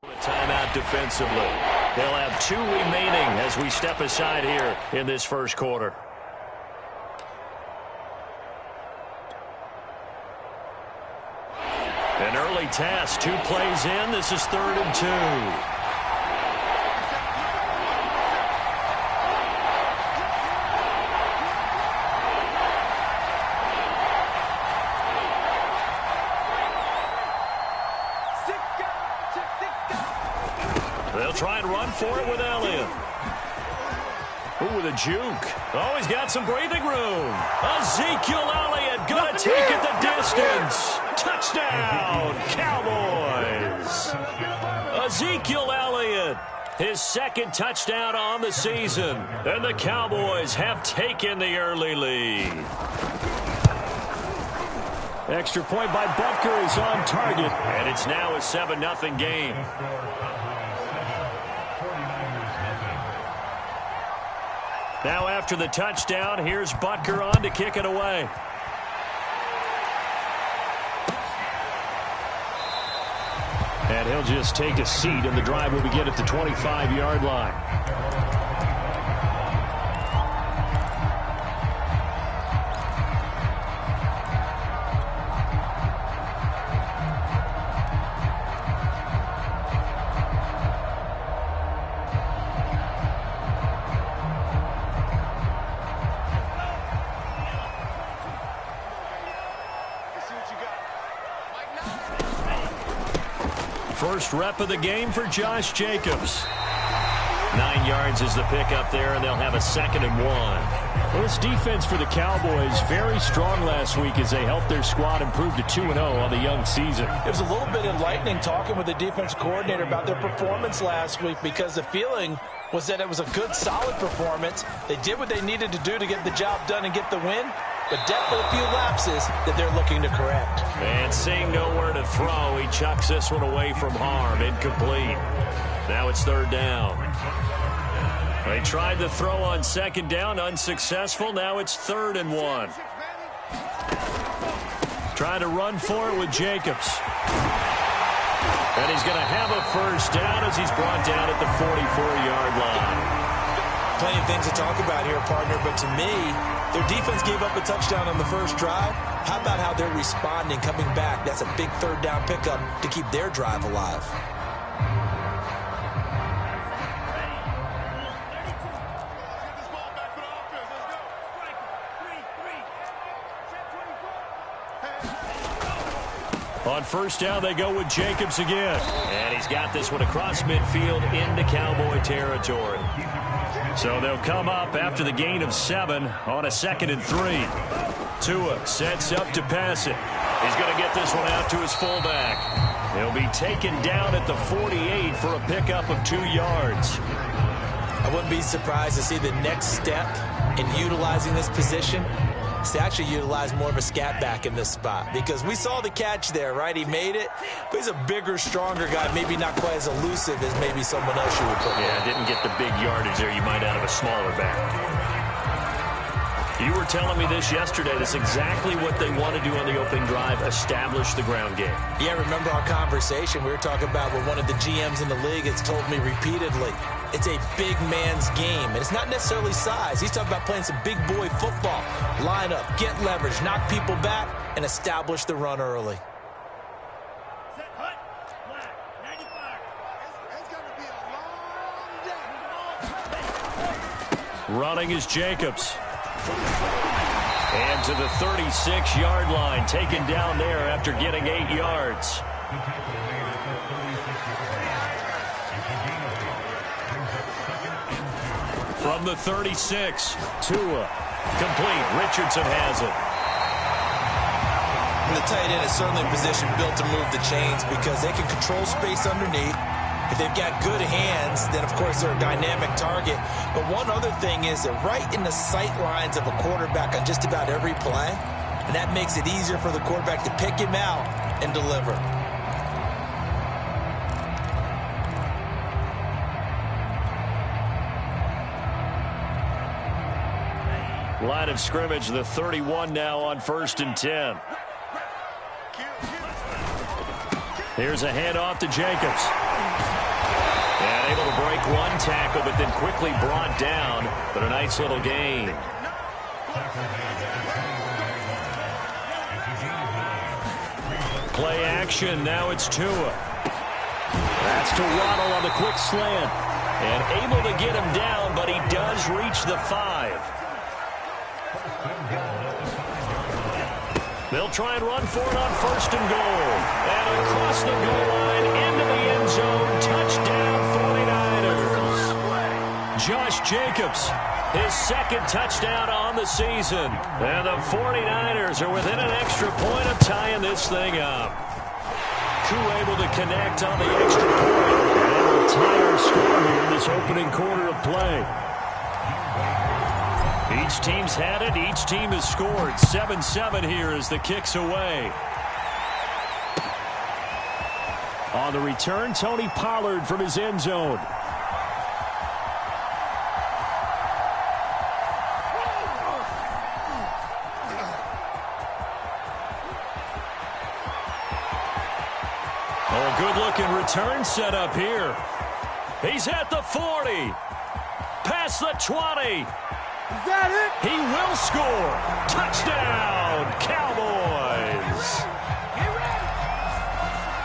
Timeout defensively. They'll have 2 remaining as we step aside here in this first quarter. An early task, 2 plays in. This is 3rd and 2. They'll try and run for it with Elliott. Ooh, with a juke. Oh, he's got some breathing room. Ezekiel Elliott going to take it the distance. Touchdown, Cowboys. Ezekiel Elliott, his 2nd touchdown on the season. And the Cowboys have taken the early lead. Extra point by Butker is on target. And it's now a 7-0 game. Now after the touchdown, here's Butker on to kick it away. And he'll just take a seat, and the drive will begin at the 25-yard line. First rep of the game for Josh Jacobs. 9 yards is the pickup there, and they'll have a 2nd and 1. Well, this defense for the Cowboys very strong last week as they helped their squad improve to 2-0 on the young season. It was a little bit enlightening talking with the defense coordinator about their performance last week, because the feeling was that it was a good, solid performance. They did what they needed to do to get the job done and get the win, but definitely a few lapses that they're looking to correct. And seeing nowhere to throw, he chucks this one away from harm. Incomplete. Now it's 3rd down. They tried to throw on 2nd down, unsuccessful. Now it's 3rd and 1. Trying to run for it with Jacobs. And he's going to have a first down as he's brought down at the 44-yard line. Plenty of things to talk about here, partner, but to me, their defense gave up a touchdown on the first drive. How about how they're responding, coming back? That's a big 3rd down pickup to keep their drive alive. On first down, they go with Jacobs again. And he's got this one across midfield into Cowboy territory. So they'll come up after the gain of 7 on a 2nd and 3. Tua sets up to pass it. He's going to get this one out to his fullback. He'll be taken down at the 48 for a pickup of 2 yards. I wouldn't be surprised to see the next step in utilizing this position is to actually utilize more of a scat back in this spot, because we saw the catch there, right? He made it, but he's a bigger, stronger guy, maybe not quite as elusive as maybe someone else you would put in. Yeah, didn't get the big yardage there you might out of a smaller back. You were telling me this yesterday. That's exactly what they want to do on the opening drive, establish the ground game. Yeah, remember our conversation? We were talking about what one of the GMs in the league has told me repeatedly. It's a big man's game, and it's not necessarily size. He's talking about playing some big boy football. Line up, get leverage, knock people back, and establish the run early. Running is Jacobs. And to the 36-yard line, taken down there after getting 8 yards. From the 36, Tua, complete. Richardson has it. And the tight end is certainly a position built to move the chains because they can control space underneath. If they've got good hands, then, of course, they're a dynamic target. But one other thing is they're right in the sight lines of a quarterback on just about every play, and that makes it easier for the quarterback to pick him out and deliver. Line of scrimmage, the 31 now on 1st and 10. Here's a handoff to Jacobs. And able to break one tackle, but then quickly brought down. But a nice little gain. Play action. Now it's Tua. That's to Waddle on the quick slant. And able to get him down, but he does reach the 5. They'll try and run for it on 1st and goal. And across the goal line, into the end zone, touchdown 49ers. Josh Jacobs, his 2nd touchdown on the season. And the 49ers are within an extra point of tying this thing up. Koo able to connect on the extra point. And we'll tie our score here in this opening quarter of play. Each team's had it. Each team has scored. 7-7 here as the kick's away. On the return, Tony Pollard from his end zone. Oh, good-looking return set up here. He's at the 40. Past the 20. Is that it? He will score. Touchdown, Cowboys.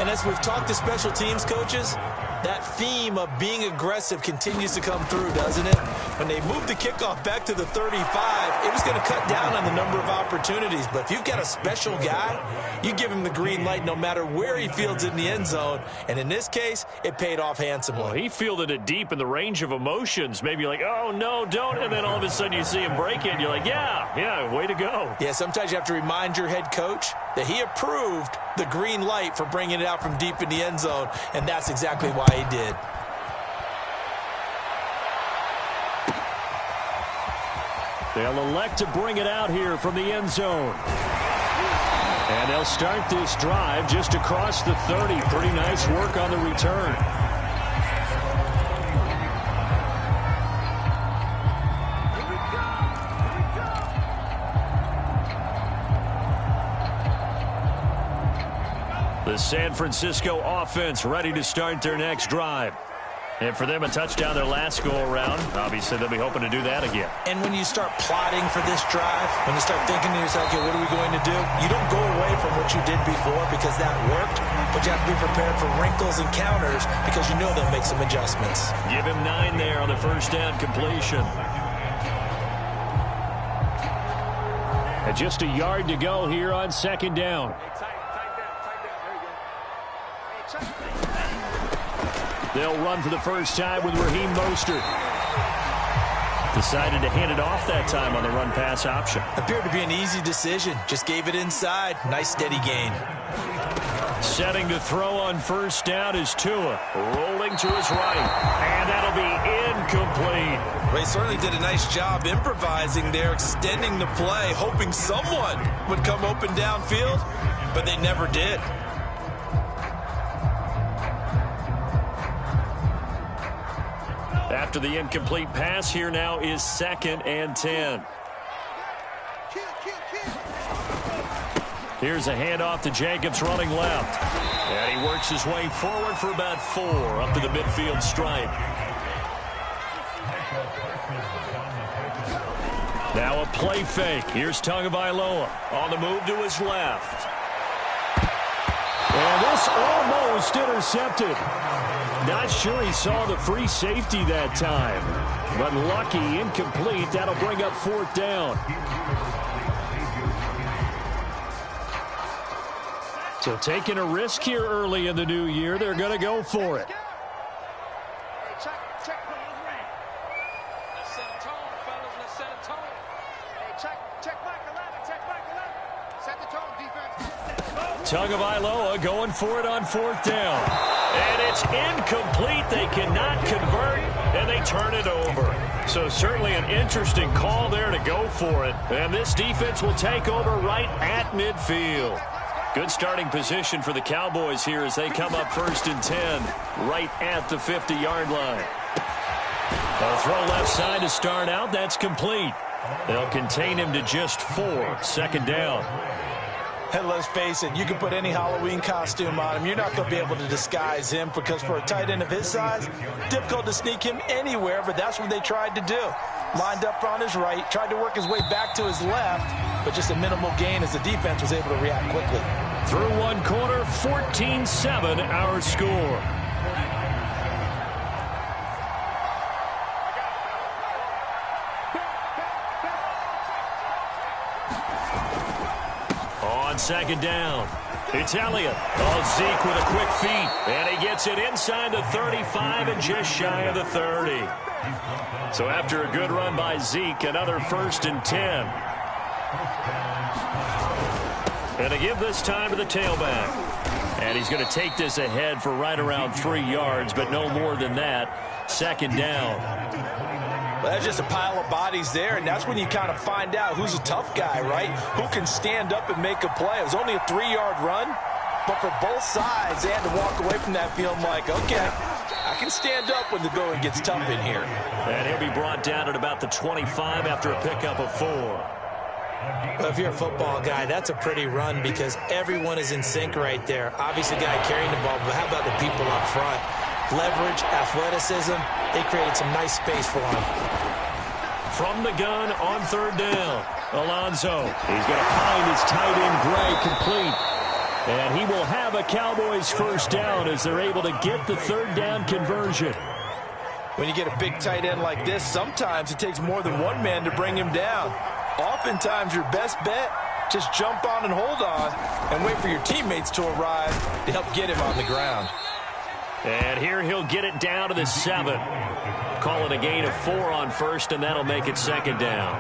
And as we've talked to special teams coaches, that theme of being aggressive continues to come through, doesn't it? When they moved the kickoff back to the 35, it was going to cut down on the number of opportunities. But if you've got a special guy, you give him the green light no matter where he fields in the end zone. And in this case, it paid off handsomely. Well, he fielded it deep in the range of emotions. Maybe you're like, oh, no, don't. And then all of a sudden you see him break it. And you're like, yeah, way to go. Yeah, sometimes you have to remind your head coach that he approved the green light for bringing it out from deep in the end zone. And that's exactly why he did. They'll elect to bring it out here from the end zone. And they'll start this drive just across the 30. Pretty nice work on the return. The San Francisco offense ready to start their next drive. And for them, a touchdown their last go-around. Obviously, they'll be hoping to do that again. And when you start plotting for this drive, when you start thinking to yourself, okay, what are we going to do? You don't go away from what you did before because that worked, but you have to be prepared for wrinkles and counters because you know they'll make some adjustments. Give him 9 there on the first down completion. And just a yard to go here on 2nd down. They'll run for the first time with Raheem Mostert. Decided to hand it off that time on the run-pass option. Appeared to be an easy decision. Just gave it inside. Nice steady gain. Setting to throw on first down is Tua. Rolling to his right. And that'll be incomplete. They certainly did a nice job improvising there, extending the play, hoping someone would come open downfield, but they never did. After the incomplete pass, here now is 2nd and 10. Here's a handoff to Jacobs running left. And he works his way forward for about 4 up to the midfield stripe. Now a play fake. Here's Tagovailoa on the move to his left. And this almost intercepted. Not sure he saw the free safety that time. But lucky, incomplete. That'll bring up 4th down. So taking a risk here early in the new year. They're going to go for it. Tagovailoa going for it on 4th down. And it's incomplete. They cannot convert, and they turn it over. So certainly an interesting call there to go for it. And this defense will take over right at midfield. Good starting position for the Cowboys here as they come up 1st and 10, right at the 50-yard line. They'll throw left side to start out. That's complete. They'll contain him to just 4. 2nd down. And let's face it, you can put any Halloween costume on him. You're not going to be able to disguise him because for a tight end of his size, difficult to sneak him anywhere, but that's what they tried to do. Lined up on his right, tried to work his way back to his left, but just a minimal gain as the defense was able to react quickly. Through one quarter, 14-7 our score. On second down, it's Elliott. Oh, Zeke with a quick feed, and he gets it inside the 35 and just shy of the 30. So after a good run by Zeke, another 1st and 10. And to give this time to the tailback. And he's going to take this ahead for right around 3 yards, but no more than that. Second down. Well, that's just a pile of bodies there, and that's when you kind of find out who's a tough guy, right? Who can stand up and make a play. It was only a 3-yard run, but for both sides, they had to walk away from that feeling like, okay, I can stand up when the going gets tough in here. And he'll be brought down at about the 25 after a pickup of 4. Well, if you're a football guy, that's a pretty run because everyone is in sync right there. Obviously, the guy carrying the ball, but how about the people up front? Leverage, athleticism, they created some nice space for him. From the gun on 3rd down, Alonso. He's going to find his tight end, Gray, complete. And he will have a Cowboys 1st down as they're able to get the 3rd down conversion. When you get a big tight end like this, sometimes it takes more than one man to bring him down. Oftentimes, your best bet, just jump on and hold on and wait for your teammates to arrive to help get him on the ground. And here he'll get it down to the 7. Call it a gain of 4 on 1st, and that'll make it 2nd down.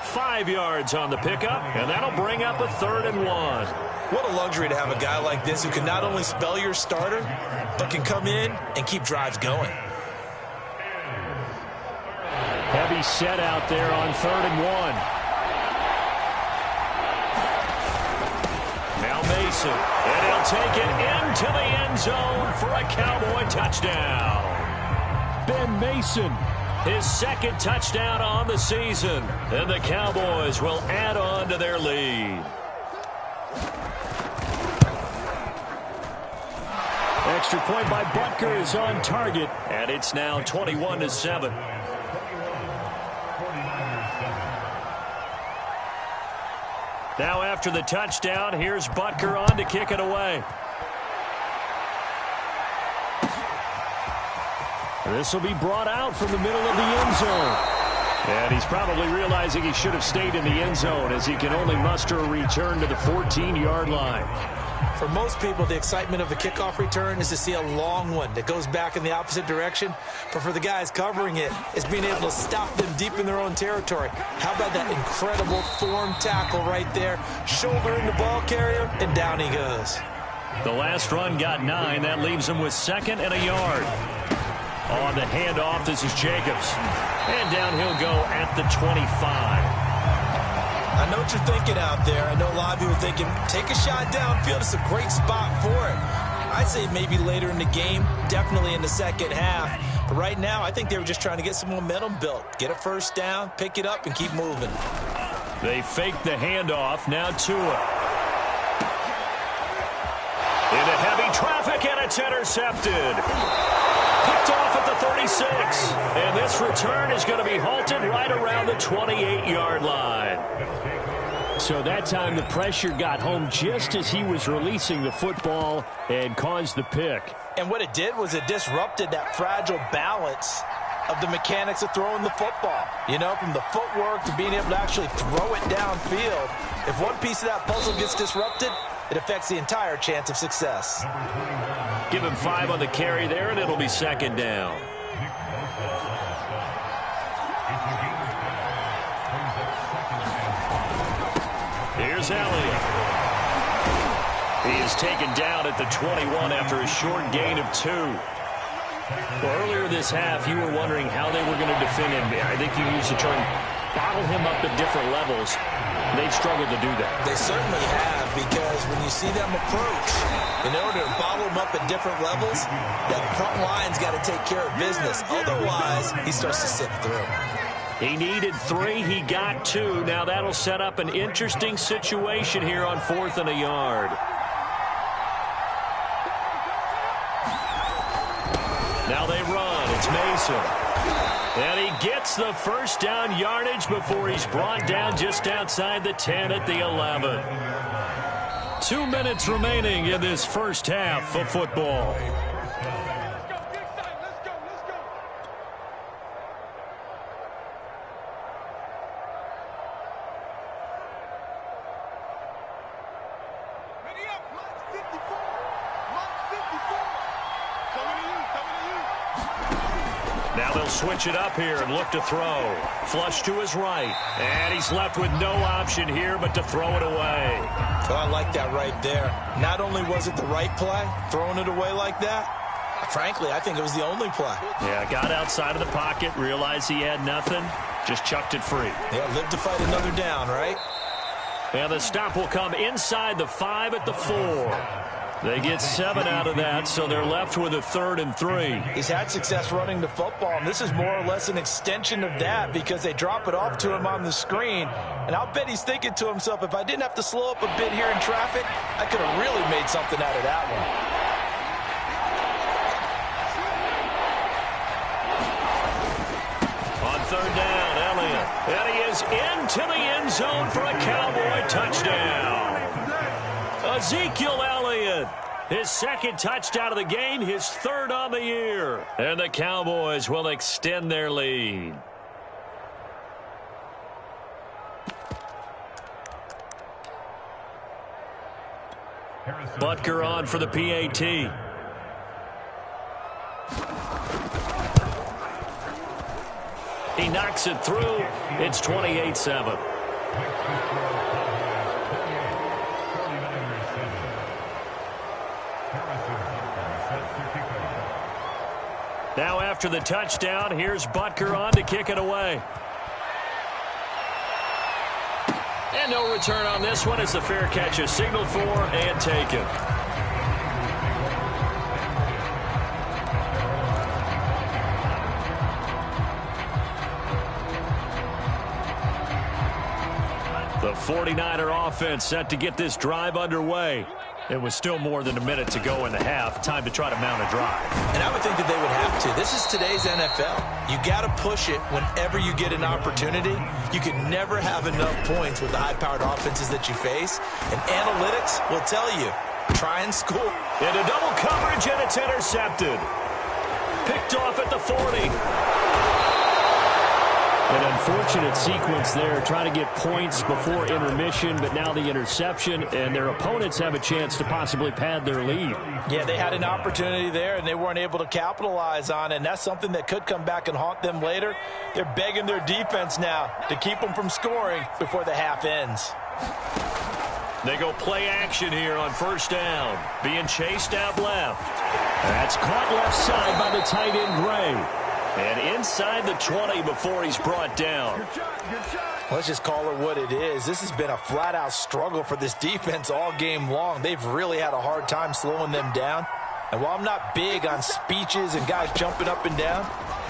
Five yards on the pickup, and that'll bring up a 3rd and 1. What a luxury to have a guy like this who can not only spell your starter, but can come in and keep drives going. Heavy set out there on 3rd and 1. Now Mason, and he'll take it into the end zone for a Cowboy touchdown. Ben Mason, his 2nd touchdown on the season, and the Cowboys will add on to their lead. Extra point by Butker is on target, and it's now 21-7. Now after the touchdown, here's Butker on to kick it away. This will be brought out from the middle of the end zone. And he's probably realizing he should have stayed in the end zone as he can only muster a return to the 14-yard line. For most people, the excitement of a kickoff return is to see a long one that goes back in the opposite direction. But for the guys covering it, it's being able to stop them deep in their own territory. How about that incredible form tackle right there? Shoulder in the ball carrier, and down he goes. The last run got 9. That leaves him with 2nd and a yard. On the handoff, this is Jacobs. And down he'll go at the 25. I know what you're thinking out there. I know a lot of you are thinking, take a shot downfield. It's a great spot for it. I'd say maybe later in the game, definitely in the second half. But right now, I think they were just trying to get some momentum built. Get a 1st down, pick it up, and keep moving. They fake the handoff. Now Tua. Into heavy traffic, and it's intercepted. Picked off at the 36. And this return is going to be halted right around the 28-yard line. So that time the pressure got home just as he was releasing the football and caused the pick. And what it did was it disrupted that fragile balance of the mechanics of throwing the football. You know, from the footwork to being able to actually throw it downfield. If one piece of that puzzle gets disrupted, it affects the entire chance of success. Give him 5 on the carry there, and it'll be 2nd down. Here's Elliott. He is taken down at the 21 after a short gain of 2. Well, earlier this half, you were wondering how they were going to defend him. I think you used the term bottle him up at different levels, they've struggled to do that. They certainly have, because when you see them approach, in order to bottle them up at different levels, that front line's got to take care of business. Otherwise, he starts to slip through. He needed 3. He got 2. Now that'll set up an interesting situation here on 4th and a yard. Now they run. It's Mason. And he gets the first down yardage before he's brought down just outside the 10 at the 11. 2 minutes remaining in this first half of football. Now they'll switch it up here and look to throw. Flush to his right. And he's left with no option here but to throw it away. Oh, I like that right there. Not only was it the right play, throwing it away like that, frankly, I think it was the only play. Yeah, got outside of the pocket, realized he had nothing, just chucked it free. Yeah, lived to fight another down, right? And the stop will come inside the 5 at the 4. They get 7 out of that, so they're left with a 3rd and 3. He's had success running the football, and this is more or less an extension of that because they drop it off to him on the screen. And I'll bet he's thinking to himself, if I didn't have to slow up a bit here in traffic, I could have really made something out of that one. On 3rd down, Elliott. And he is into the end zone for a Cowboy touchdown. Ezekiel Elliott, his 2nd touchdown of the game, his 3rd on the year. And the Cowboys will extend their lead. Butker on for the PAT. He knocks it through. It's 28-7. Now after the touchdown, here's Butker on to kick it away. And no return on this one as the fair catch is signaled for and taken. The 49er offense set to get this drive underway. It was still more than a minute to go in the half. Time to try to mount a drive. And I would think that they would have to. This is today's NFL. You got to push it whenever you get an opportunity. You can never have enough points with the high-powered offenses that you face. And analytics will tell you, try and score. Into double coverage, and it's intercepted. Picked off at the 40. An unfortunate sequence there, trying to get points before intermission, but now the interception, and their opponents have a chance to possibly pad their lead. Yeah, they had an opportunity there, and they weren't able to capitalize on it, and that's something that could come back and haunt them later. They're begging their defense now to keep them from scoring before the half ends. They go play action here on 1st down, being chased out left. That's caught left side by the tight end, Gray. And inside the 20 before he's brought down. Let's just call it what it is. This has been a flat-out struggle for this defense all game long. They've really had a hard time slowing them down. And while I'm not big on speeches and guys jumping up and down,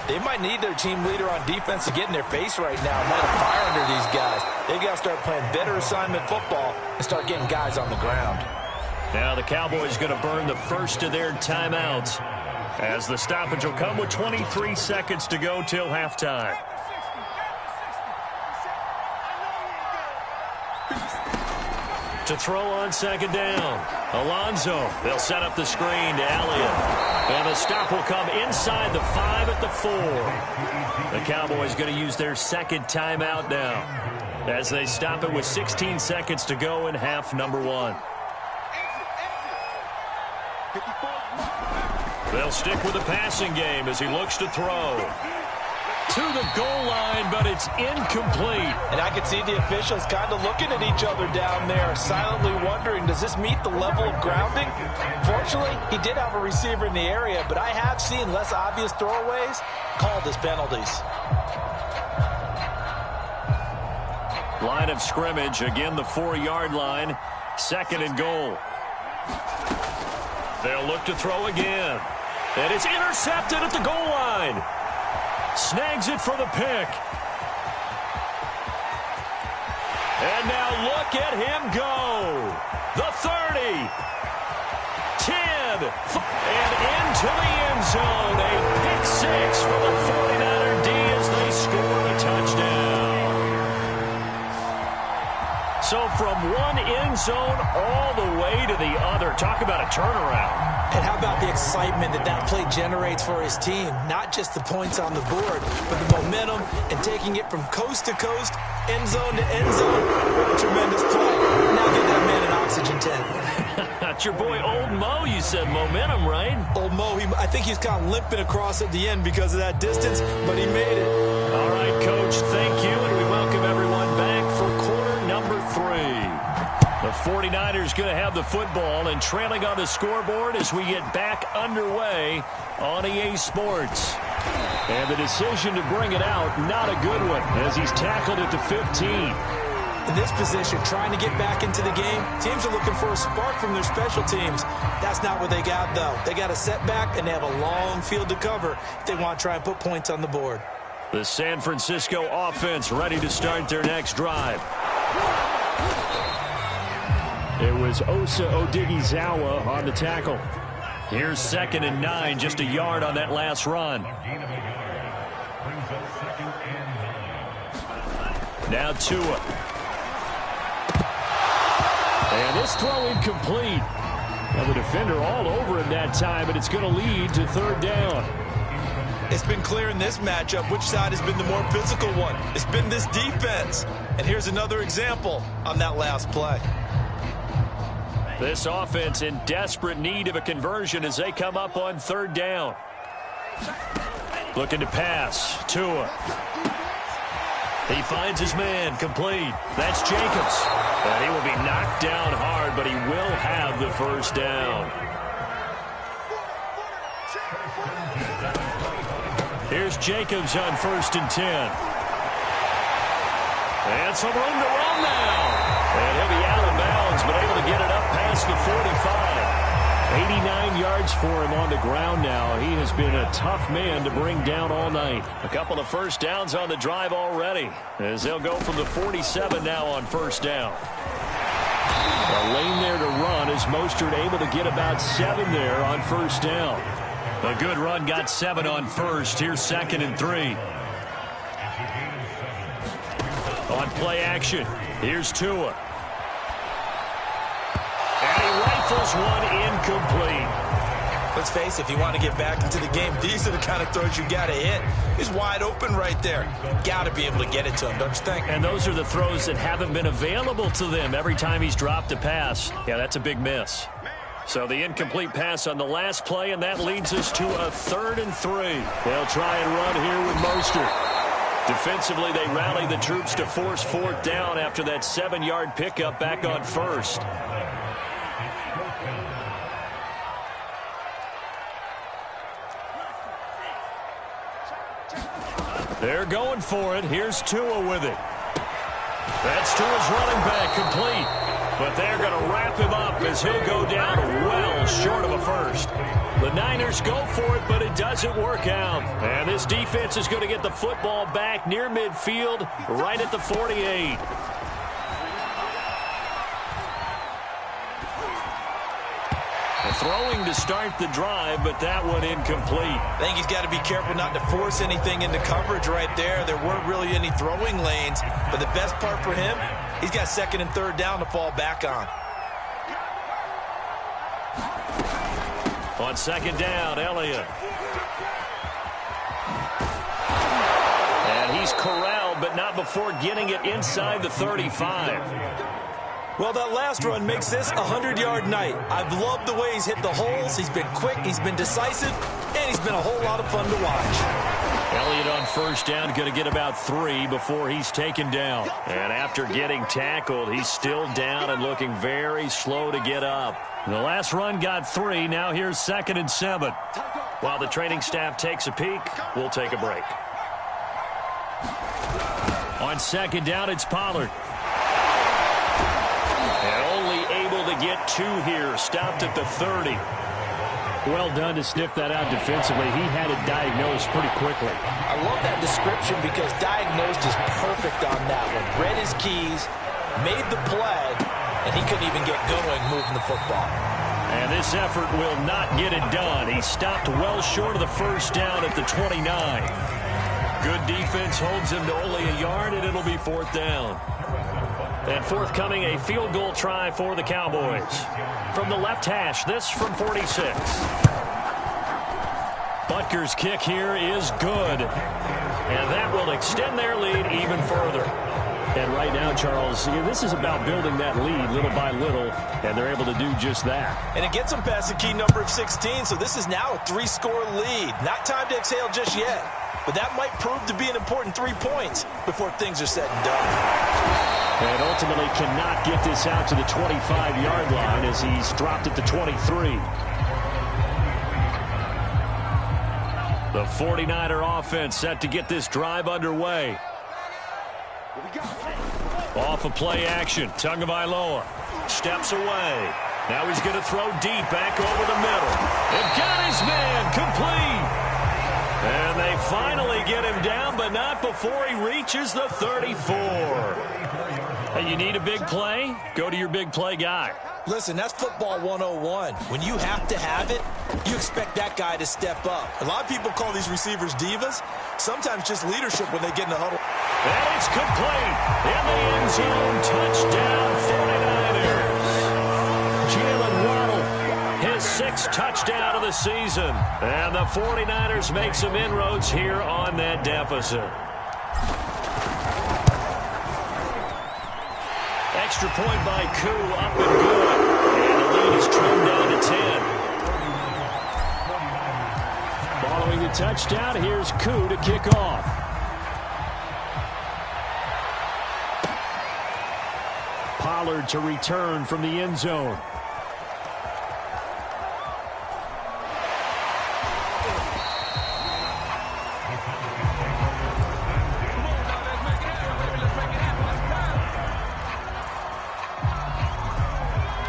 they might need their team leader on defense to get in their face right now and light a fire under these guys. They've got to start playing better assignment football and start getting guys on the ground. Now the Cowboys going to burn the first of their timeouts, as the stoppage will come with 23 seconds to go till halftime. To throw on 2nd down, Alonso. They'll set up the screen to Elliott. And the stop will come inside the 5 at the 4. The Cowboys going to use their 2nd timeout now, as they stop it with 16 seconds to go in half number 1. They'll stick with the passing game as he looks to throw. To the goal line, but it's incomplete. And I can see the officials kind of looking at each other down there, silently wondering, does this meet the level of grounding? Fortunately, he did have a receiver in the area, but I have seen less obvious throwaways called as penalties. Line of scrimmage, again the 4-yard line. 2nd and goal. They'll look to throw again. And it's intercepted at the goal line. Snags it for the pick. And now look at him go. The 30. 10. And into the end zone. A pick 6 for the 49er D as they score a touchdown. So from one end zone all the way to the other. Talk about a turnaround. And how about the excitement that play generates for his team? Not just the points on the board, but the momentum and taking it from coast to coast, end zone to end zone. What a tremendous play. Now give that man an oxygen tank. That's your boy Old Mo. You said momentum, right? Old Mo, I think he's kind of limping across at the end because of that distance, but he made it. All right, Coach, thank you, and we welcome everyone back for quarter number 3. The 49ers going to have the football and trailing on the scoreboard as we get back underway on EA Sports. And the decision to bring it out, not a good one, as he's tackled at the 15. In this position, trying to get back into the game, teams are looking for a spark from their special teams. That's not what they got, though. They got a setback, and they have a long field to cover if they want to try and put points on the board. The San Francisco offense ready to start their next drive. It was Osa Odighizuwa on the tackle. Here's 2nd and 9, just a yard on that last run. Now Tua. And this throw incomplete. Now the defender all over him that time, but it's going to lead to 3rd down. It's been clear in this matchup which side has been the more physical one. It's been this defense. And here's another example on that last play. This offense in desperate need of a conversion as they come up on 3rd down. Looking to pass. Tua. He finds his man, complete. That's Jacobs. And he will be knocked down hard, but he will have the 1st down. Here's Jacobs on 1st and 10. And some room to run now. And he'll be out of bounds, but able to get it up past the 45. 89 yards for him on the ground now. He has been a tough man to bring down all night. A couple of 1st downs on the drive already, as they'll go from the 47 now on 1st down. A lane there to run as Mostert able to get about 7 there on 1st down. A good run, got 7 on 1st. Here's 2nd and 3. On play action, here's Tua. And he rifles one incomplete. Let's face it, if you want to get back into the game, these are the kind of throws you got to hit. He's wide open right there. Got to be able to get it to him, don't you think? And those are the throws that haven't been available to them every time he's dropped a pass. Yeah, that's a big miss. So the incomplete pass on the last play, and that leads us to a 3rd and 3. They'll try and run here with Mostert. Defensively, they rally the troops to force 4th down after that 7-yard pickup back on 1st. They're going for it. Here's Tua with it. That's Tua's running back, complete. But they're going to wrap him up as he'll go down well short of a 1st. The Niners go for it, but it doesn't work out. And this defense is going to get the football back near midfield, right at the 48. Throwing to start the drive, but that one incomplete. I think he's got to be careful not to force anything into coverage right there. There weren't really any throwing lanes, but the best part for him, he's got 2nd and 3rd down to fall back on. On 2nd down, Elliott. And he's corralled, but not before getting it inside the 35. Well, that last run makes this a 100-yard night. I've loved the way he's hit the holes. He's been quick, he's been decisive, and he's been a whole lot of fun to watch. Elliott on 1st down, going to get about 3 before he's taken down. And after getting tackled, he's still down and looking very slow to get up. The last run got 3. Now here's 2nd and 7. While the training staff takes a peek, we'll take a break. On 2nd down, it's Pollard. And only able to get 2 here. Stopped at the 30. Well done to sniff that out defensively. He had it diagnosed pretty quickly. I love that description because diagnosed is perfect on that one. Read his keys, made the play, and he couldn't even get going moving the football. And this effort will not get it done. He stopped well short of the first down at the 29. Good defense holds him to only a yard, and it'll be 4th down. And forthcoming, a field goal try for the Cowboys. From the left hash, this from 46. Butker's kick here is good. And that will extend their lead even further. And right now, Charles, this is about building that lead little by little, and they're able to do just that. And it gets them past the key number of 16, so this is now a 3-score lead. Not time to exhale just yet, but that might prove to be an important 3 points before things are said and done. And ultimately cannot get this out to the 25-yard line as he's dropped at the 23. The 49er offense set to get this drive underway. Off of play action, Tagovailoa steps away. Now he's going to throw deep back over the middle. They've got his man complete. And they finally get him down, but not before he reaches the 34. Hey, you need a big play? Go to your big play guy. Listen, that's football 101. When you have to have it, you expect that guy to step up. A lot of people call these receivers divas. Sometimes just leadership when they get in the huddle. And it's complete. In the end zone, touchdown 49ers. Jalen Waddle, his 6th touchdown of the season. And the 49ers make some inroads here on that deficit. Extra point by Koo, up and good. And the lead is trimmed down to 10. Following the touchdown, here's Koo to kick off. Pollard to return from the end zone.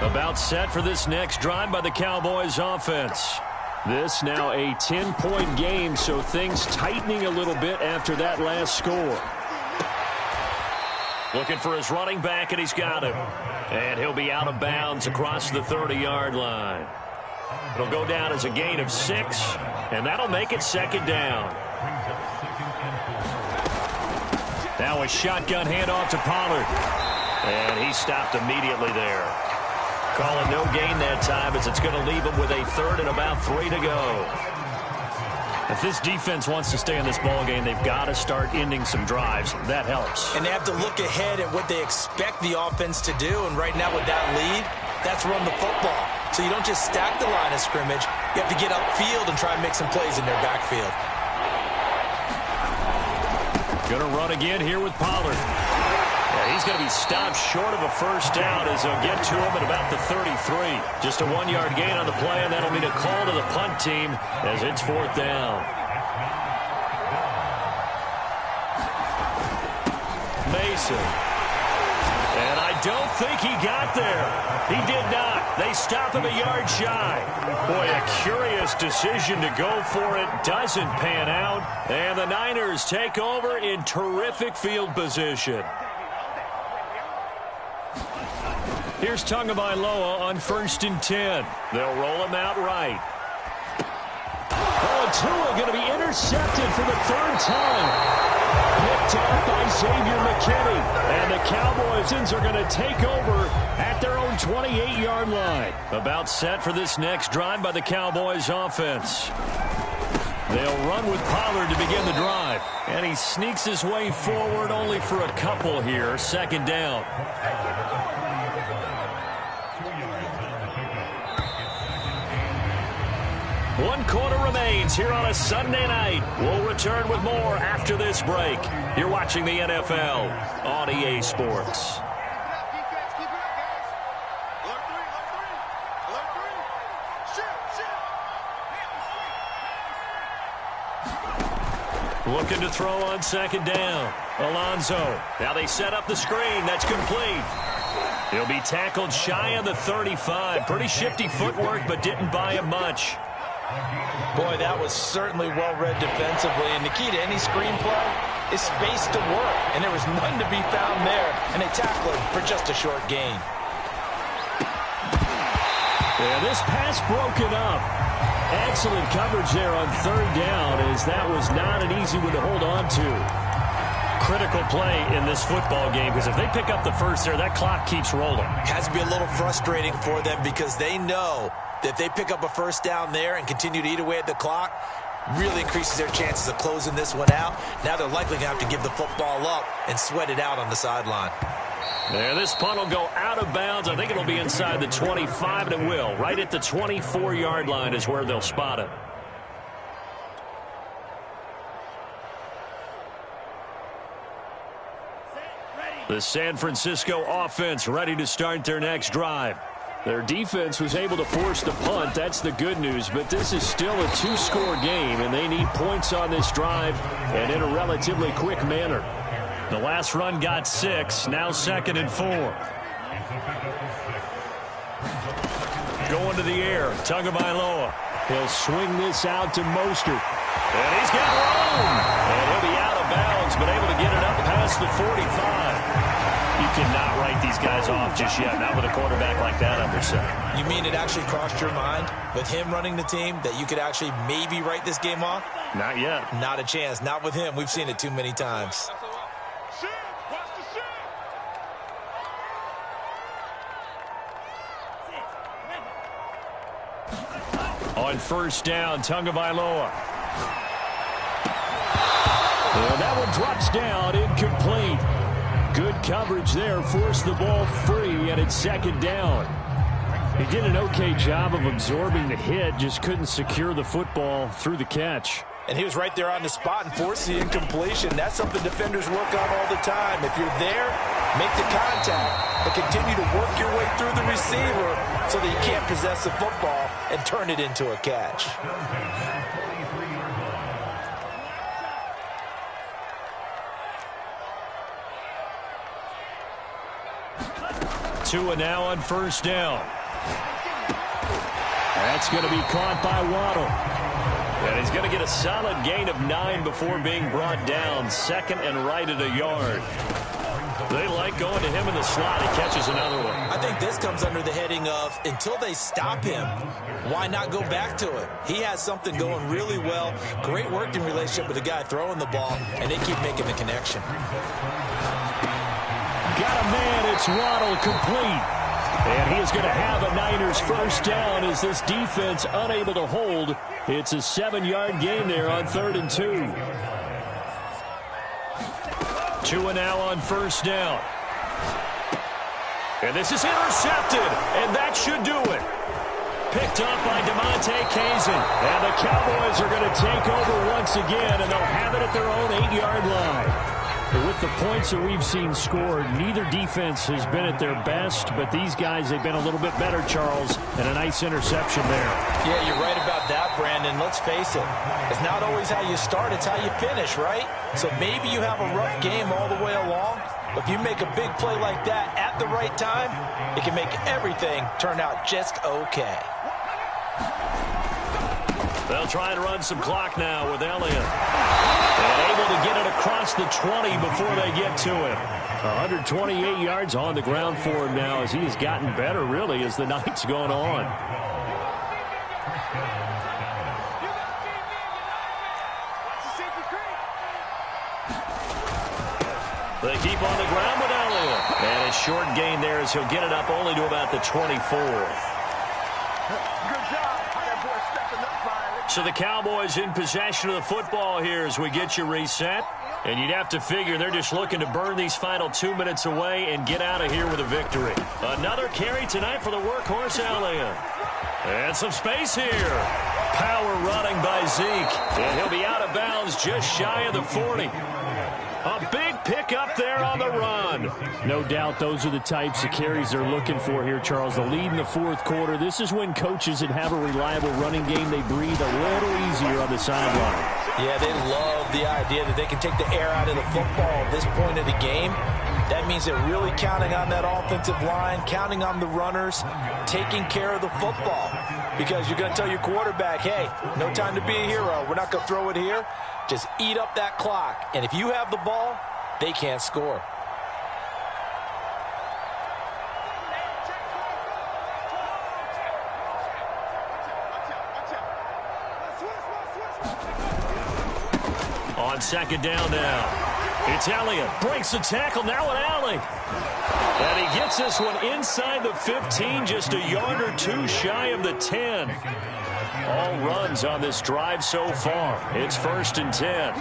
About set for this next drive by the Cowboys offense. This now a 10-point game, so things tightening a little bit after that last score. Looking for his running back, and he's got him. And he'll be out of bounds across the 30-yard line. It'll go down as a gain of 6, and that'll make it 2nd down. Now a shotgun handoff to Pollard. And he stopped immediately there. Calling no gain that time as it's going to leave him with a 3rd and about 3 to go. If this defense wants to stay in this ballgame, they've got to start ending some drives. That helps. And they have to look ahead at what they expect the offense to do. And right now with that lead, that's run the football. So you don't just stack the line of scrimmage. You have to get upfield and try and make some plays in their backfield. Going to run again here with Pollard. He's going to be stopped short of a first down as they'll get to him at about the 33. Just a 1-yard gain on the play, and that'll mean a call to the punt team as it's 4th down. Mason. And I don't think he got there. He did not. They stop him a yard shy. Boy, a curious decision to go for it. Doesn't pan out. And the Niners take over in terrific field position. Here's Tagovailoa on 1st and 10. They'll roll him out right. Oh, Tua going to be intercepted for the 3rd time. Picked off by Xavier McKinney. And the Cowboys are going to take over at their own 28-yard line. About set for this next drive by the Cowboys offense. They'll run with Pollard to begin the drive. And he sneaks his way forward only for a couple here. 2nd down. 1 quarter remains here on a Sunday night. We'll return with more after this break. You're watching the NFL on EA Sports. Looking to throw on 2nd down. Alonso. Now they set up the screen. That's complete. He'll be tackled shy of the 35. Pretty shifty footwork, but didn't buy him much. Boy, that was certainly well-read defensively. And the key to any screenplay is space to work. And there was none to be found there. And they tackled him for just a short gain. Yeah, this pass broken up. Excellent coverage there on third down, as that was not an easy one to hold on to. Critical play in this football game, because if they pick up the first there, that clock keeps rolling. Has to be a little frustrating for them because they know that if they pick up a first down there and continue to eat away at the clock, really increases their chances of closing this one out. Now they're likely going to have to give the football up and sweat it out on the sideline. There, this punt will go out of bounds. I think it'll be inside the 25, and it will. Right at the 24-yard line is where they'll spot it. The San Francisco offense ready to start their next drive. Their defense was able to force the punt. That's the good news. But this is still a two-score game, and they need points on this drive and in a relatively quick manner. The last run got 6. Now 2nd and 4. Going to the air. Tagovailoa. He'll swing this out to Mostert. And he's got room. And he'll be out of bounds, but able to get it up past the 45. You cannot write these guys off just yet, not with a quarterback like that under center. You mean it actually crossed your mind with him running the team that you could actually maybe write this game off? Not yet. Not a chance. Not with him. We've seen it too many times. On first down, Tagovailoa. Well, that one drops down, incomplete. Good coverage there, forced the ball free, and it's 2nd down. He did an okay job of absorbing the hit, just couldn't secure the football through the catch. And he was right there on the spot and forced the incompletion. That's something defenders work on all the time. If you're there, make the contact, but continue to work your way through the receiver so that you can't possess the football and turn it into a catch. Tua now on first down. That's going to be caught by Waddle. And he's going to get a solid gain of 9 before being brought down. 2nd and right at a yard. They like going to him in the slot. He catches another one. I think this comes under the heading of until they stop him, why not go back to it? He has something going really well. Great working relationship with the guy throwing the ball, and they keep making the connection. Got a man. It's Waddle, complete. And he is going to have a Niners first down as this defense unable to hold. It's a 7-yard gain there on 3rd and 2. Tua now on first down. And this is intercepted, and that should do it. Picked up by Damontae Kazin. And the Cowboys are going to take over once again, and they'll have it at their own 8-yard line. With the points that we've seen scored, neither defense has been at their best, but these guys, they've been a little bit better, Charles, and a nice interception there. Yeah, you're right about that, Brandon. Let's face it. It's not always how you start, it's how you finish, right? So maybe you have a rough game all the way along, but if you make a big play like that at the right time, it can make everything turn out just okay. They'll try and run some clock now with Elliott. And able to get it across the 20 before they get to him. 128 yards on the ground for him now as he has gotten better, really, as the night's gone on. They keep on the ground with Elliott. And a short gain there as he'll get it up only to about the 24. So the Cowboys in possession of the football here as we get you reset. And you'd have to figure they're just looking to burn these final 2 minutes away and get out of here with a victory. Another carry tonight for the workhorse Elliott. And some space here. Power running by Zeke. And he'll be out of bounds just shy of the 40. A big pickup there on the run. No doubt those are the types of carries they're looking for here, Charles. The lead in the fourth quarter. This is when coaches that have a reliable running game, they breathe a little easier on the sideline. Yeah, they love the idea that they can take the air out of the football at this point of the game. That means they're really counting on that offensive line, counting on the runners, taking care of the football. Because you're going to tell your quarterback, hey, no time to be a hero. We're not going to throw it here. Just eat up that clock. And if you have the ball, they can't score. On second down now, it's Elliott. Breaks the tackle, now an alley. And he gets this one inside the 15, just a yard or two shy of the 10. All runs on this drive so far. It's 1st and 10.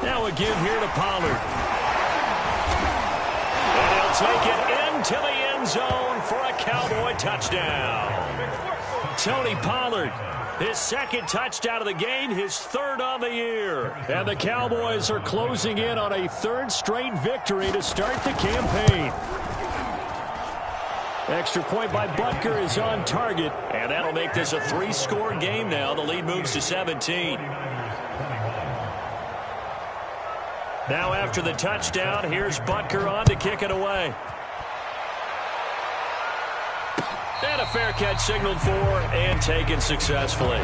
Now a give here to Pollard. And he'll take it into the end zone for a Cowboy touchdown. Tony Pollard, his second touchdown of the game, his third on the year. And the Cowboys are closing in on a third straight victory to start the campaign. Extra point by Butker is on target. And that'll make this a 3-score game now. The lead moves to 17. Now after the touchdown, here's Butker on to kick it away. And a fair catch signaled for and taken successfully.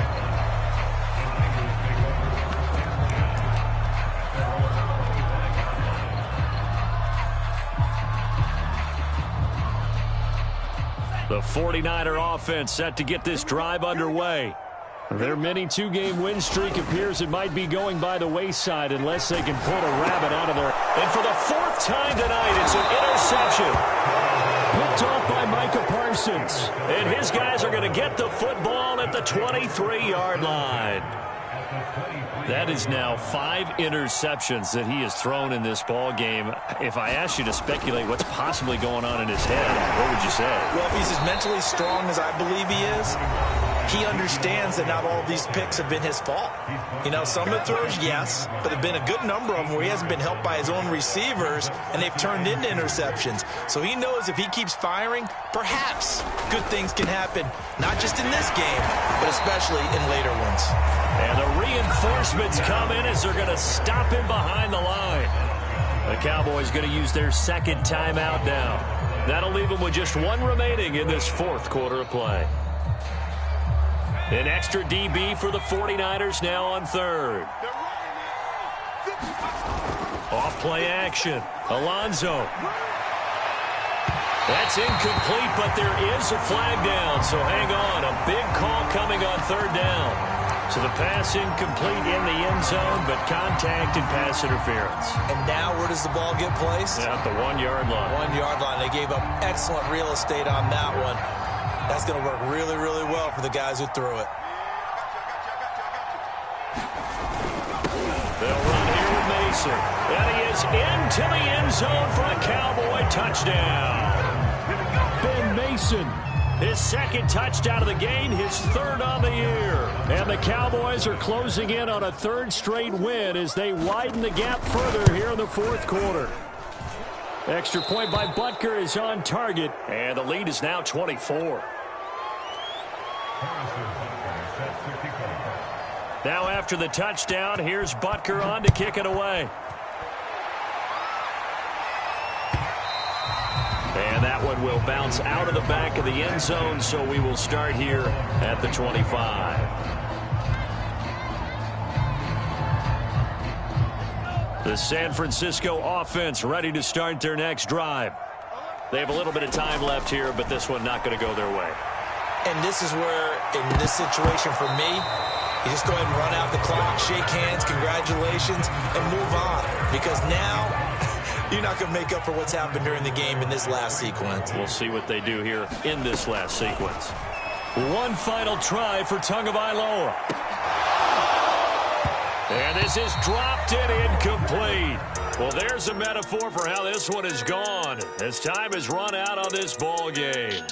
The 49er offense set to get this drive underway. Their mini 2-game win streak appears it might be going by the wayside unless they can pull a rabbit out of there. And for the 4th time tonight, it's an interception. Picked off by Micah Parsons. And his guys are going to get the football at the 23-yard line. That is now 5 interceptions that he has thrown in this ball game. If I asked you to speculate what's possibly going on in his head, what would you say? Well, if he's as mentally strong as I believe he is, he understands that not all of these picks have been his fault. You know, some of the throws, yes, but there have been a good number of them where he hasn't been helped by his own receivers, and they've turned into interceptions. So he knows if he keeps firing, perhaps good things can happen, not just in this game, but especially in later ones. And the reinforcements come in as they're going to stop him behind the line. The Cowboys going to use their second timeout now. That'll leave them with just 1 remaining in this 4th quarter of play. An extra DB for the 49ers now on 3rd. Off play action. Alonzo. That's incomplete, but there is a flag down, so hang on. A big call coming on 3rd down. So the pass incomplete in the end zone, but contact and pass interference. And now where does the ball get placed? At the 1-yard line. 1-yard line. They gave up excellent real estate on that one. That's going to work really, really well for the guys who threw it. They'll run here with Mason. And he is into the end zone for a Cowboy touchdown. Ben Mason, his second touchdown of the game, his 3rd on the year. And the Cowboys are closing in on a 3rd straight win as they widen the gap further here in the 4th quarter. Extra point by Butker is on target, and the lead is now 24. Now after the touchdown, here's Butker on to kick it away. And that one will bounce out of the back of the end zone, so we will start here at the 25. The San Francisco offense ready to start their next drive. They have a little bit of time left here, but this one not going to go their way. And this is where, in this situation for me, you just go ahead and run out the clock, shake hands, congratulations, and move on. Because now, you're not going to make up for what's happened during the game in this last sequence. We'll see what they do here in this last sequence. One final try for Tagovailoa. And this is dropped and incomplete. Well, there's a metaphor for how this one has gone as time has run out on this ball game.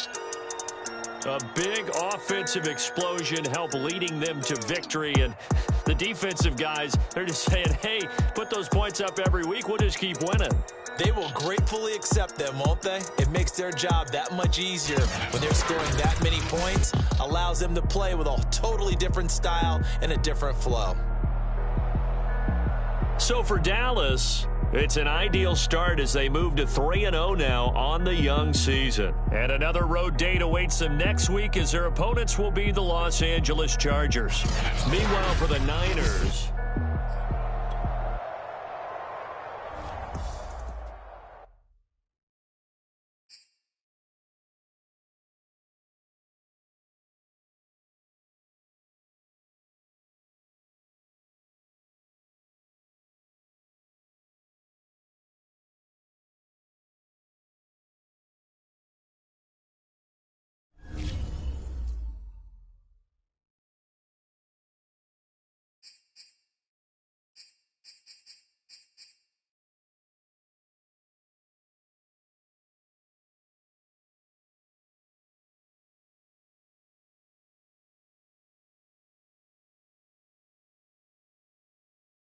A big offensive explosion helped leading them to victory, and the defensive guys, they're just saying, hey, put those points up every week, we'll just keep winning. They will gratefully accept them, won't they? It makes their job that much easier when they're scoring that many points, allows them to play with a totally different style and a different flow. So for Dallas, it's an ideal start as they move to 3-0 now on the young season. And another road date awaits them next week as their opponents will be the Los Angeles Chargers. Meanwhile, for the Niners,